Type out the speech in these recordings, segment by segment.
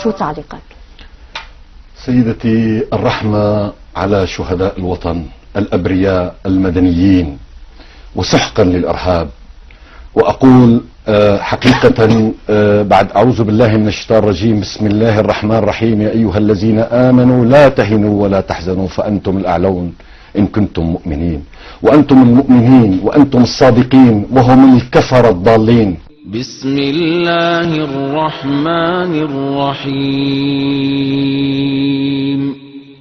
شو تعليقك؟ سيدتي، الرحمة على شهداء الوطن الأبرياء المدنيين وسحقا للإرهاب. وأقول حقيقة بعد أعوذ بالله من الشيطان الرجيم، بسم الله الرحمن الرحيم، يا أيها الذين آمنوا لا تهنوا ولا تحزنوا فأنتم الأعلون إن كنتم مؤمنين. وأنتم المؤمنين وأنتم الصادقين وهم الكفر الضالين. بسم الله الرحمن الرحيم.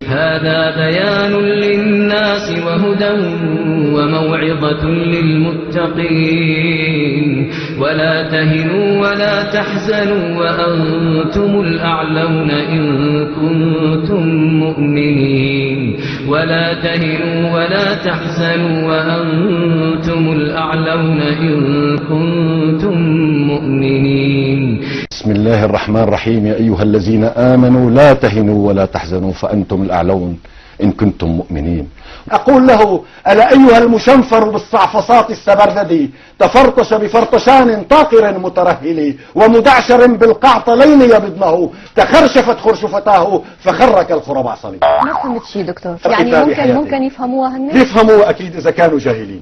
هذا بيان للناس وهدى وموعظة للمتقين. ولا تهنوا ولا تحزنوا وأنتم الأعلون إن كنتم مؤمنين. ولا تهنوا ولا تحزنوا وأنتم الأعلون إن كنتم مؤمنين. بسم الله الرحمن الرحيم، يا أيها الذين آمنوا لا تهنوا ولا تحزنوا فأنتم الأعلون إن كنتم مؤمنين. أقول له: ألا أيها المشنفر بالصعفصات السبرددي، تفرطش بفرطشان طاقر مترهل، ومدعشر بالقعطلين يبضنه، تخرشفت خرشفتاه فخرك الخربع صليب. ما فهمت شيء دكتور، يعني ممكن يفهموها هن؟ يفهموها أكيد إذا كانوا جاهلين.